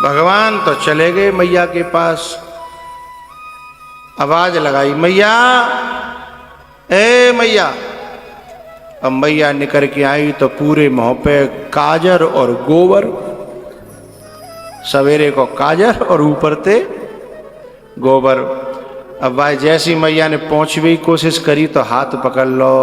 भगवान तो चले गए मैया के पास। आवाज लगाई, मैया, ए मैया। अब मैया निकल के आई तो पूरे मुंह पे काजर और गोबर, सवेरे को काजर और ऊपर ते गोबर। अब भाई जैसी मैया ने पहुंचने की कोशिश करी तो हाथ पकड़ लो।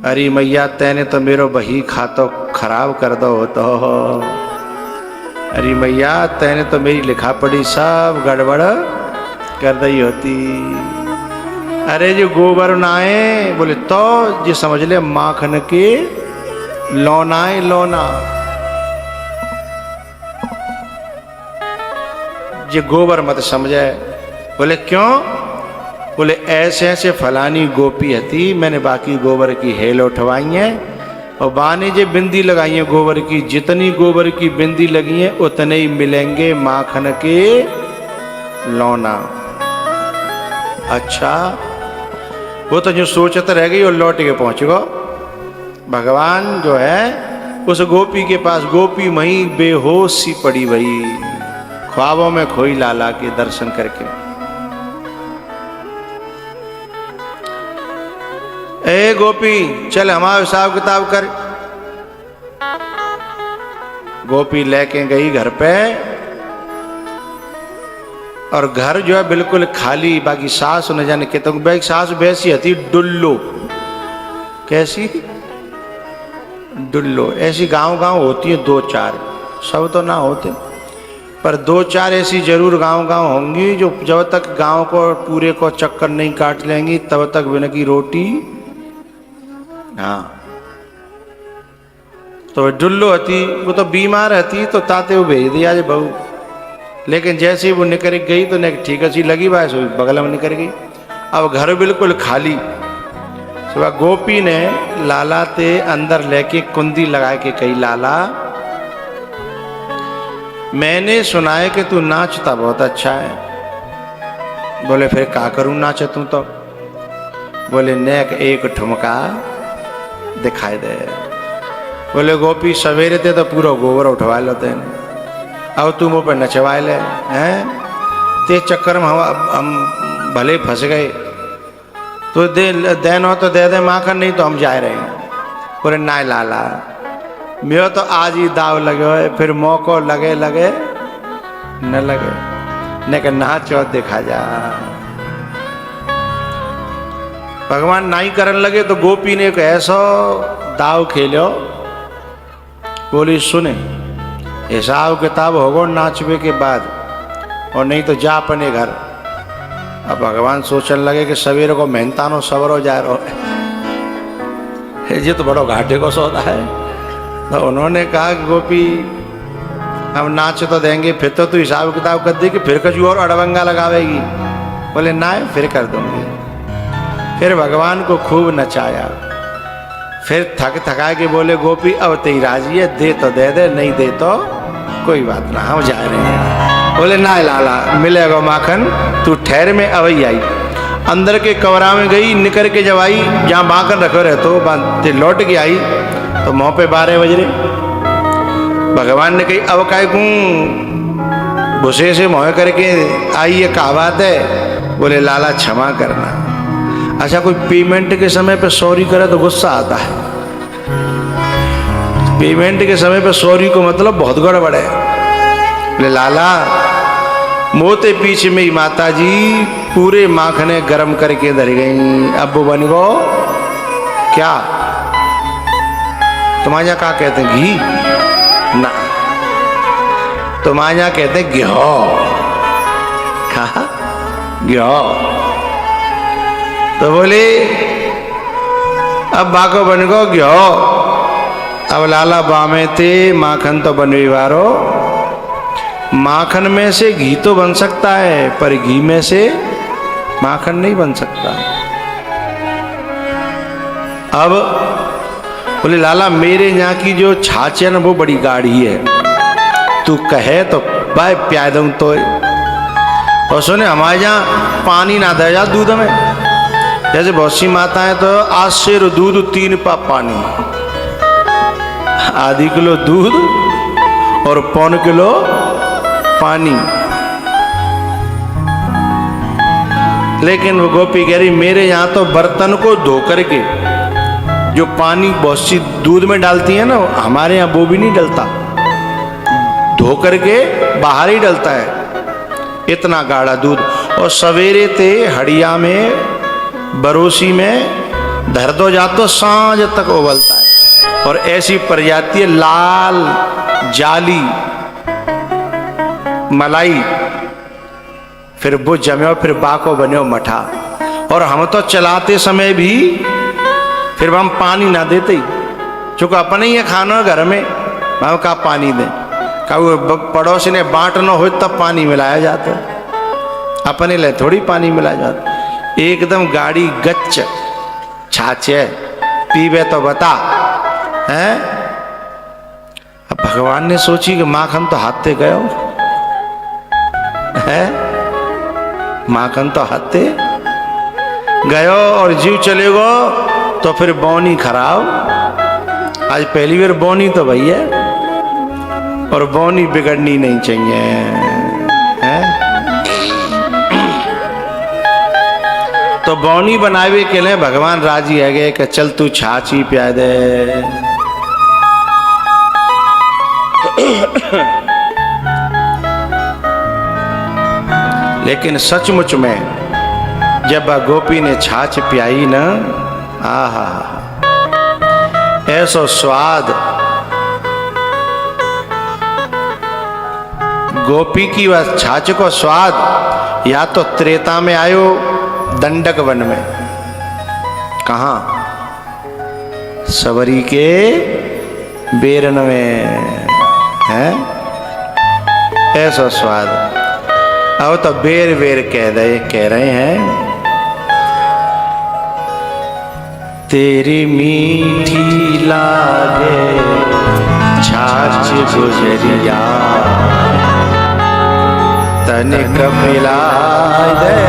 अरे मैया, तैने तो मेरो बही खातो खराब कर दो तो। अरे मैया, तैने तो मेरी लिखा पढ़ी सब गड़बड़ कर दी होती। अरे जो गोबर नाए बोले तो जो समझ ले माखन के लोनाए लोना। जो गोबर मत समझे। बोले क्यों? बोले ऐसे ऐसे फलानी गोपी हती, मैंने बाकी गोबर की हेल उठवाई है और बाने जे बिंदी लगाई है गोबर की। जितनी गोबर की बिंदी लगी है उतने ही मिलेंगे माखन के लौना। अच्छा, वो तो जो सोचत रह गई और लौट के पहुंच गो। भगवान जो है उस गोपी के पास, गोपी वहीं बेहोश सी पड़ी भई, ख्वाबों में खोई लाला के दर्शन करके। ए गोपी, चल हमारा हिसाब किताब कर। गोपी लेके गई घर पे और घर जो है बिल्कुल खाली। बाकी सास न जाने के तो सास वैसी हती डुल्लो। कैसी? डुल्लो। ऐसी गांव गांव होती है दो चार, सब तो ना होते पर दो चार ऐसी जरूर गांव गांव होंगी जो जब तक गांव को पूरे को चक्कर नहीं काट लेंगी तब तक बिना की रोटी। हाँ, तो डुल्लो हती, वो तो बीमार हती तो ताते वो भेज दिया जे बहू। लेकिन जैसे ही वो निकल गई तो ठीक अच्छी लगी बाय, सो बगल में निकल गई। अब घर बिल्कुल खाली। सुबह गोपी ने लाला ते अंदर लेके कुंदी लगा के कही, लाला मैंने सुना है कि तू नाचता बहुत अच्छा है। बोले फिर क्या करूं नाच तू तो? बोले नेक एक ठुमका दिखाई दे। बोले गोपी सवेरे ते तो पूरा गोबर उठवा लो तेने, अब तू मुँह पर नचवा ले हैं। ते चक्कर में हम भले फंस गए। तो देनो तो दे दे माखन, नहीं तो हम जा रहे हैं। बोले ना लाला, मेरा तो आज ही दाव लगे हो, फिर मौको लगे लगे न लगे न के नाचो दिखा जा। भगवान नाई करन लगे तो गोपी ने एक ऐसा दाव खेलो। बोली सुने, हिसाब किताब होगो नाचवे के बाद, और नहीं तो जा अपने घर। अब भगवान सोचने लगे कि सवेरे को मेहनतानो सवरो जा रहो है, ये तो बड़ो घाटे को सौदा है। तो उन्होंने कहा कि गोपी हम नाच तो देंगे, फिर तो तू हिसाब किताब कर देगी, फिर कछु और अड़बंगा लगावेगी। बोले ना, फिर कर दूंगी। फिर भगवान को खूब नचाया। फिर थक थका के बोले गोपी अब तेरी राजी है, दे तो दे दे, नहीं दे तो कोई बात ना, हम जा रहे हैं। बोले ना लाला, मिलेगा माखन, तू ठहर में अवई आई। अंदर के कमरा में गई, निकल के जब आई जहाँ माखन रखो रहे तो लौट के आई तो मुँह पे 12 बज रहे। भगवान ने कही अब काय कूँ भूसे से मोह करके आई, ये क्या बात है? बोले लाला क्षमा करना। अच्छा, कोई पेमेंट के समय पे सॉरी करे तो गुस्सा आता है। पेमेंट के समय पे सॉरी को मतलब बहुत गड़बड़ है। बोले लाला, मोते पीछे में ही माता जी पूरे माखने गरम करके धर गई, अब वो बन गो क्या? तुम्हारे यहाँ क्या कहते हैं? घी ना, तुम्हारे यहाँ कहते हैं घ्यो। कहा घ्यो। तो बोले अब बाको बन गो घ्यो। अब लाला बामे थे माखन तो बनवी वारो। माखन में से घी तो बन सकता है पर घी में से माखन नहीं बन सकता। अब बोले लाला मेरे यहाँ की जो छाछ है ना वो बड़ी गाढ़ी है, तू कहे तो भाई प्याय दूं तो। और सुने हमारे यहाँ पानी ना दे जा दूध में, जैसे बहुत सी माताएं तो आज से दूध 3 पाप पानी, आधी किलो दूध और 1.25 किलो पानी। लेकिन वो गोपी कह रही मेरे यहाँ तो बर्तन को धो करके जो पानी बहुत सी दूध में डालती है ना, हमारे यहाँ वो भी नहीं डलता, धो करके बाहर ही डलता है, इतना गाढ़ा दूध। और सवेरे ते हड़िया में बरोसी में धर दो जा तो सांझ तक उबलता है। और ऐसी प्रजाति है लाल जाली मलाई, फिर वो जम्यो फिर बाको बन्यो मठा। और हम तो चलाते समय भी फिर हम पानी ना देते, चूंकि अपने ही खाना घर में, हम का पानी दें, का पड़ोसी ने बांटना हो तब पानी मिलाया जाता, अपने लिए थोड़ी पानी मिलाया जाता। एकदम गाड़ी गच्च छाछे पीवे तो बता हैं। अब भगवान ने सोची कि माखन तो हाथे गयो है, माखन तो हाथे गयो और जीव चले गो तो फिर बौनी खराब। आज पहली बार बौनी तो भैया, और बौनी बिगड़नी नहीं चाहिए है? तो बौनी बनावे के लिए भगवान राजी है गए कि चल तू छाछ ही पिया दे। लेकिन सचमुच में जब गोपी ने छाछ पियाई ना, आहा ऐसो स्वाद, गोपी की वह छाछ को स्वाद या तो त्रेता में आयो दंडक वन में, कहा सबरी के बेरन में है ऐसा स्वाद। अब तो बेर बेर कह रहे हैं तेरी मीठी लागे छाछ गुजरिया तनिक मिला दे।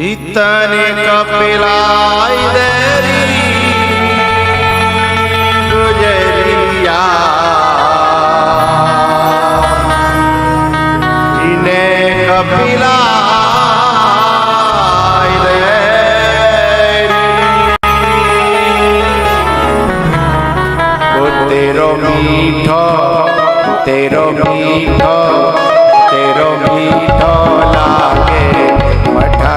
इतने कपिलाई देरी गुजरिया इन्हें कपिलाई देरी वो तेरो मीठो तेरो मीठो तेरो मीठो लागे मठा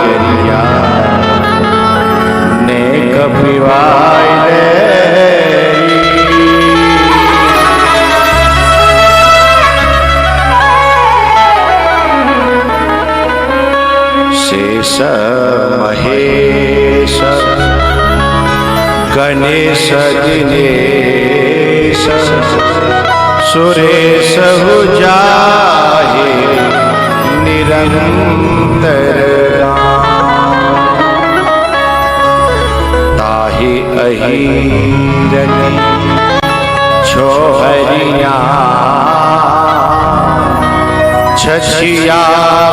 नगरिया ने कपिवाय दे शेष महेश गणेश दिनेश सुरेश जाहे निरंतर ताहि अहिरन छोहरिया छछिया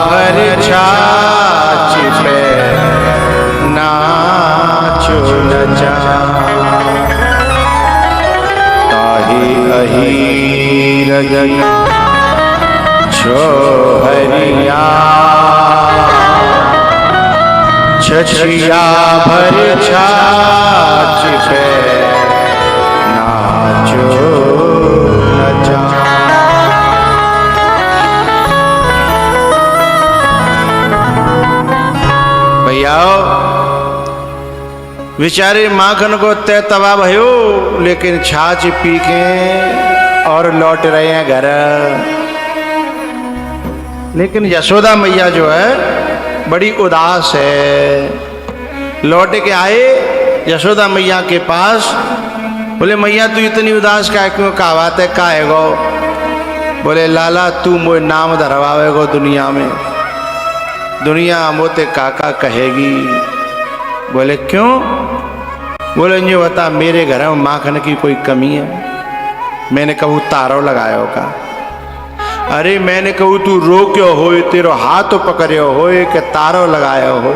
भर छाछ पे नाचो नचा ताहि अहिरन छोहरिया छछिया भर छाछ पे नाचो नचा। भैया बेचारे माखन को तय तवा भयो, लेकिन छाछ पी के और लौट रहे हैं घर। लेकिन यशोदा मैया जो है बड़ी उदास है। लौट के आए यशोदा मैया के पास, बोले मैया तू इतनी उदास का क्यों, का बात है, का है गो? बोले लाला तू मोए नाम धरवावे गो दुनिया में, दुनिया मोते काका कहेगी। बोले क्यों? बोले ये बता मेरे घर में माखन की कोई कमी है? मैंने कहूँ तारो लगायो का? अरे मैंने कहूँ तू रो क्यों हो, तेरो हाथ पकड़ो हो कि तारो लगायो हो,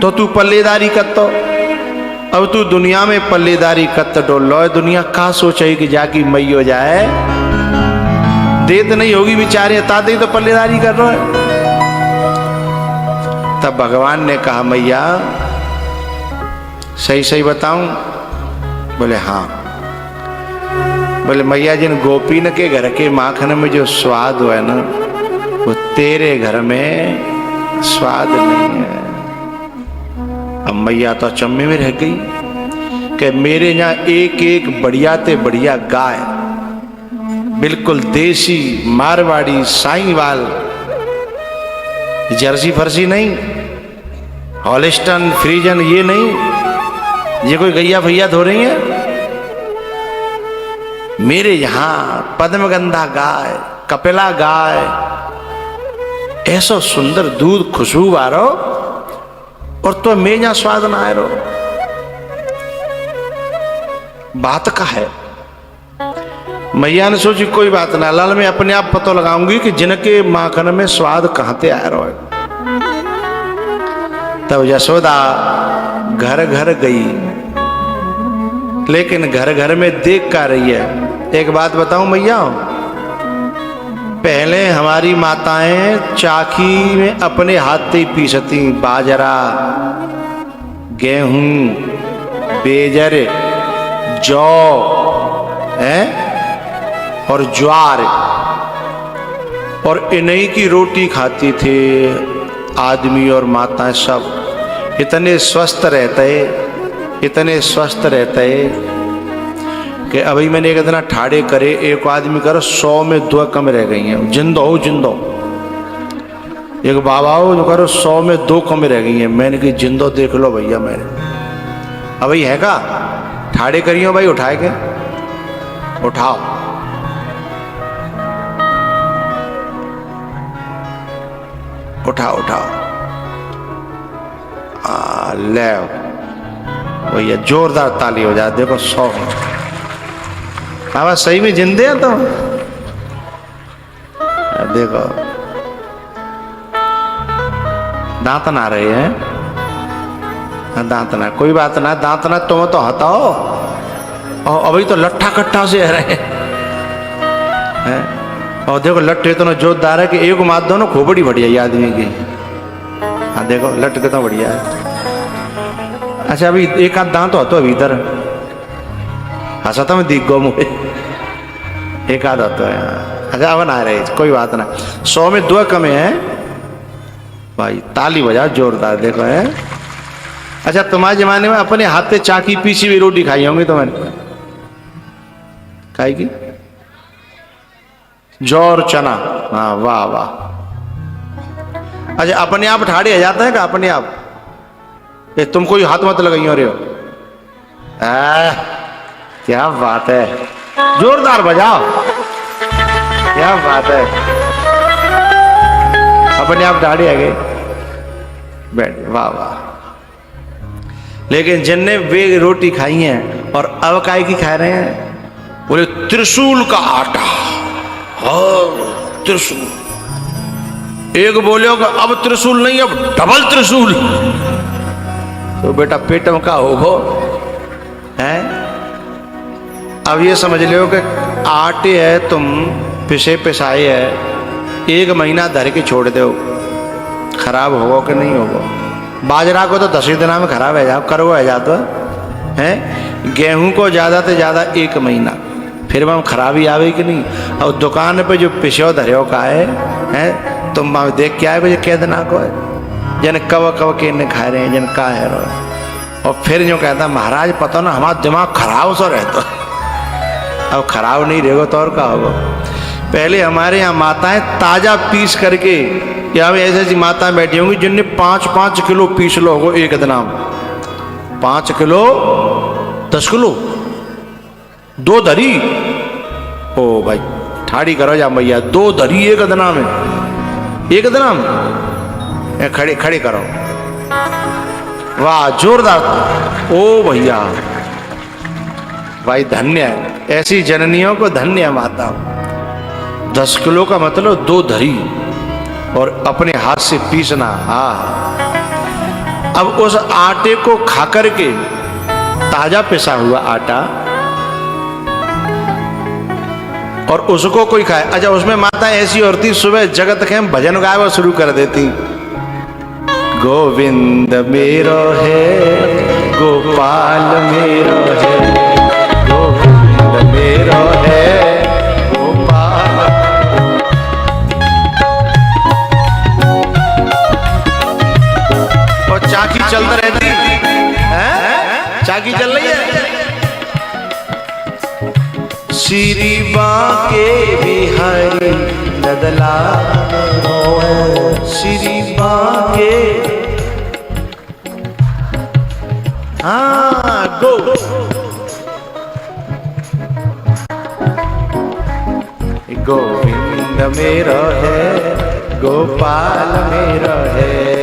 तो तू पल्लेदारी करतो। अब तू दुनिया में पल्लेदारी करत डोलो, दुनिया का सोचे कि जाकी मई हो जाए, देत नहीं होगी बेचारे, ताते तो पल्लेदारी कर रहा है। तब भगवान ने कहा मैया सही सही बताऊं? बोले हाँ। बोले मैया जिन गोपीन के घर के माखन में जो स्वाद है ना, वो तेरे घर में स्वाद नहीं है। अब मैया तो अचंभे में रह गई कि मेरे यहाँ एक एक बढ़िया ते बढ़िया गाय, बिल्कुल देसी मारवाड़ी साईवाल, जर्सी फर्सी नहीं, हॉलिस्टन फ्रीजन ये नहीं, ये कोई गैया भैया धो रही है। मेरे यहाँ पद्मगंधा गाय, कपिला गाय, ऐसा सुंदर दूध खुशबू आ रहा, और तो मैं यहाँ स्वाद ना आ रहा। बात का है। मैया ने सोची कोई बात ना, लाल मैं अपने आप पता लगाऊंगी कि जिनके माखन में स्वाद कहाँ से आ रहा है। तब यशोदा घर घर गई, लेकिन घर घर में देख कर रही है। एक बात बताऊं मैया, पहले हमारी माताएं चाकी में अपने हाथ से पीसती बाजरा, गेहूं, बेजर, जौ है और ज्वार, और इन्हीं की रोटी खाती थे आदमी और माताएं सब। इतने स्वस्थ रहते, इतने स्वस्थ रहते कि अभी मैंने एक दिन ठाड़े करे, एक आदमी करो 100 में 2 कम रह गई हैं, जिंदो हो जिंदो। एक बाबा हो जो करो 100 में 2 कम रह गई हैं। मैंने कही जिंदो देख लो भैया, मैंने अभी है का ठाड़े करियो भाई, उठाए के उठाओ। उठाओ उठाओ, ले भैया जोरदार ताली हो जाए। देखो 100 बाबा सही में जिंदे हैं। तो देखो दांत ना रहे हैं, दांत ना, कोई बात ना, दांत ना तुम तो हटाओ, और अभी तो लट्ठा कट्ठा से रहे हैं। और देखो लट्ठे तो जोरदार है कि एक मात दो ना, खोपड़ी बढ़िया ये आदमी की। हाँ देखो लट कितना बढ़िया है। अच्छा अभी एक आध दांत हो तो अभी इधर हंसा था मैं, दिख गो मुझे एक आध होता है। अच्छा अब ना रहे, कोई बात ना, 100 में 2 कमे हैं। भाई ताली बजाओ जोरदार, देखो है। अच्छा तुम्हारे जमाने में अपने हाथ से चाकी पीसी हुई रोटी खाई होंगी तो मैंने खाएगी, जौ और चना, हाँ वाह वाह। अच्छा अपने आप ठाड़े आ जाता है क्या अपने आप? ये तुम कोई हाथ मत लगाई हो रहे हो, क्या बात है, जोरदार बजाओ, क्या बात है। अपने आप ठाड़े आ गए, बैठ, वाह वाह। लेकिन जिनने वे रोटी खाई है और अब काय की खा रहे हैं, बोले त्रिशूल का आटा, हाँ त्रिशूल। एक बोले कि अब त्रिशूल नहीं अब डबल त्रिशूल, तो बेटा पेटम का होगो है। अब ये समझ लो कि आटे है तुम पिसे पिसाए है, 1 महीना धर के छोड़ दो, खराब होगो कि नहीं होगो। बाजरा को तो 10 दिन में खराब है जाओ, करो है जातो है। गेहूं को ज्यादा से ज्यादा 1 महीना, फिर वह खराबी आवे कि नहीं। और दुकान पे जो पिछो धरियो का है तुम देख के आए मुझे कह देना को है, जन कव कव के ने खा रहे हैं जन का है रो। और फिर जो कहता महाराज पता ना हमारा दिमाग खराब सा रहता, अब खराब नहीं रहेगा तो और का होगा। पहले हमारे यहाँ माताएं ताजा पीस करके, या ऐसी ऐसी माताएं बैठी होंगी जिनने 5-5 किलो पीस लो होगो एक दिन में, 5 किलो 10 किलो 2 धरी, ओ भाई ठाड़ी करो जा भैया, 2 धरी एक दिन में, एक दिन में खड़े खड़े करो, वाह जोरदार, ओ भैया भाई धन्य है, ऐसी जननियों को धन्य है माता। 10 किलो का मतलब 2 धरी और अपने हाथ से पीसना, हाँ। अब उस आटे को खा करके, ताजा पिसा हुआ आटा, और उसको कोई खाए। अच्छा उसमें माता ऐसी औरती सुबह जगत के भजन गाए शुरू कर देती, गोविंद मेरो है गोपाल मेरो है, गोविंद मेरो है गोपाल। और चाकी चलती रहती है, चाकी चल रही है। श्री बांके बिहारी लदला, श्री बांके, हाँ गो, गोविंद मेरो है गोपाल मेरो है,